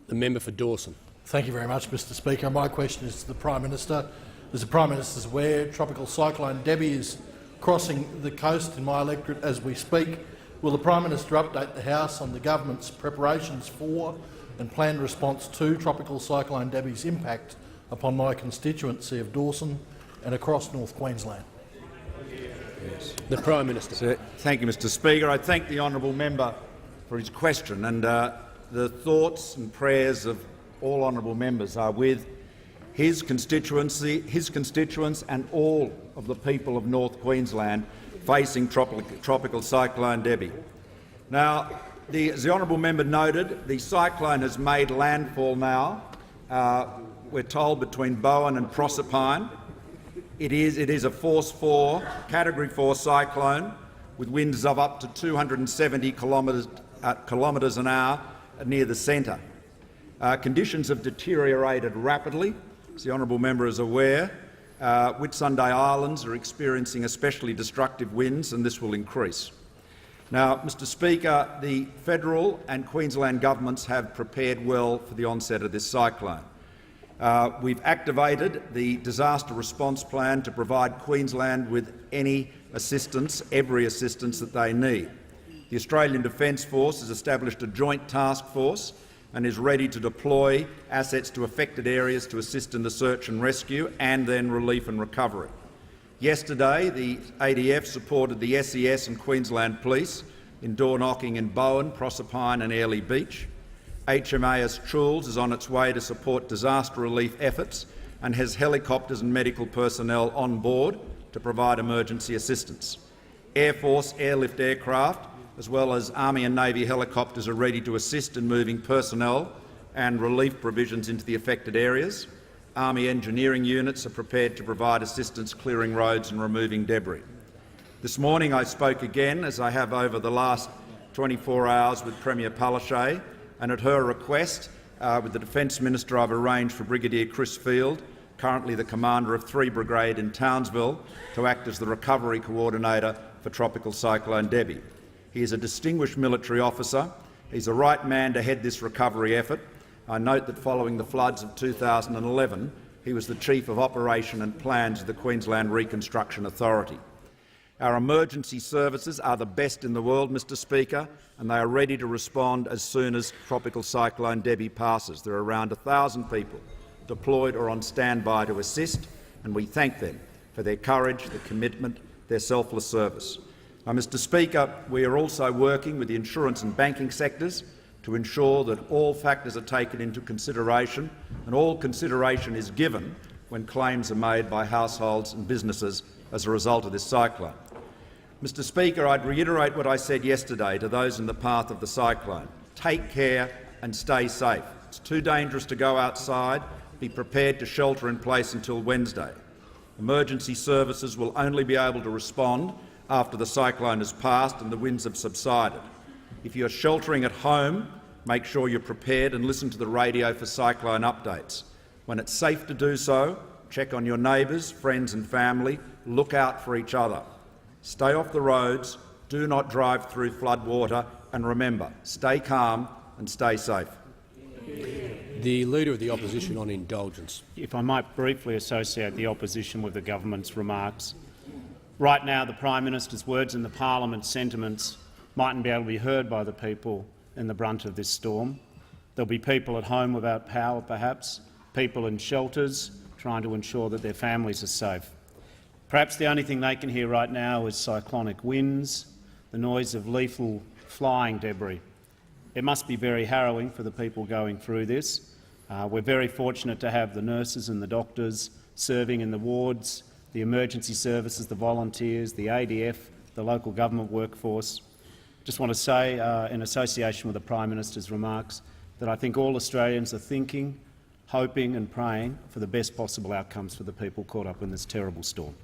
The member for Dawson. Thank you very much, Mr Speaker. My question is to the Prime Minister. As the Prime Minister is aware, Tropical Cyclone Debbie is crossing the coast in my electorate as we speak. Will the Prime Minister update the House on the government's preparations for and planned response to Tropical Cyclone Debbie's impact upon my constituency of Dawson and across North Queensland? Yes. The Prime Minister. Thank you, Mr Speaker. I thank the honourable member for his question, and the thoughts and prayers of all honourable members are with his constituency, his constituents and all of the people of North Queensland facing Tropical Cyclone Debbie. Now, as the honourable member noted, the cyclone has made landfall now, we're told, between Bowen and Proserpine. It is a Force 4, Category 4 cyclone with winds of up to 270 kilometres an hour near the centre. Conditions have deteriorated rapidly, as the honourable member is aware. Whitsunday Islands are experiencing especially destructive winds, and this will increase. Now, Mr Speaker, the federal and Queensland governments have prepared well for the onset of this cyclone. We've activated the disaster response plan to provide Queensland with any assistance, every assistance that they need. The Australian Defence Force has established a joint task force and is ready to deploy assets to affected areas to assist in the search and rescue and then relief and recovery. Yesterday, the ADF supported the SES and Queensland Police in door knocking in Bowen, Proserpine and Airlie Beach. HMAS Choules is on its way to support disaster relief efforts and has helicopters and medical personnel on board to provide emergency assistance. Air Force airlift aircraft as well as Army and Navy helicopters are ready to assist in moving personnel and relief provisions into the affected areas. Army engineering units are prepared to provide assistance clearing roads and removing debris. This morning I spoke again, as I have over the last 24 hours, with Premier Palaszczuk, and at her request, with the Defence Minister, I've arranged for Brigadier Chris Field, currently the commander of 3 Brigade in Townsville, to act as the recovery coordinator for Tropical Cyclone Debbie. He is a distinguished military officer. He's the right man to head this recovery effort. I note that following the floods of 2011, he was the Chief of Operation and Plans of the Queensland Reconstruction Authority. Our emergency services are the best in the world, Mr Speaker, and they are ready to respond as soon as Tropical Cyclone Debbie passes. There are around 1,000 people deployed or on standby to assist, and we thank them for their courage, their commitment, their selfless service. Now, Mr Speaker, we are also working with the insurance and banking sectors to ensure that all factors are taken into consideration and all consideration is given when claims are made by households and businesses as a result of this cyclone. Mr Speaker, I'd reiterate what I said yesterday to those in the path of the cyclone. Take care and stay safe. It's too dangerous to go outside. Be prepared to shelter in place until Wednesday. Emergency services will only be able to respond after the cyclone has passed and the winds have subsided. If you are sheltering at home, make sure you're prepared and listen to the radio for cyclone updates. When it's safe to do so, check on your neighbours, friends and family. Look out for each other. Stay off the roads, do not drive through floodwater, and remember, stay calm and stay safe. The Leader of the Opposition on indulgence. If I might briefly associate the opposition with the government's remarks. Right now, the Prime Minister's words and the Parliament's sentiments mightn't be able to be heard by the people in the brunt of this storm. There'll be people at home without power, perhaps, people in shelters trying to ensure that their families are safe. Perhaps the only thing they can hear right now is cyclonic winds, the noise of lethal flying debris. It must be very harrowing for the people going through this. We're very fortunate to have the nurses and the doctors serving in the wards, the emergency services, the volunteers, the ADF, the local government workforce. Just want to say, in association with the Prime Minister's remarks, that I think all Australians are thinking, hoping and praying for the best possible outcomes for the people caught up in this terrible storm.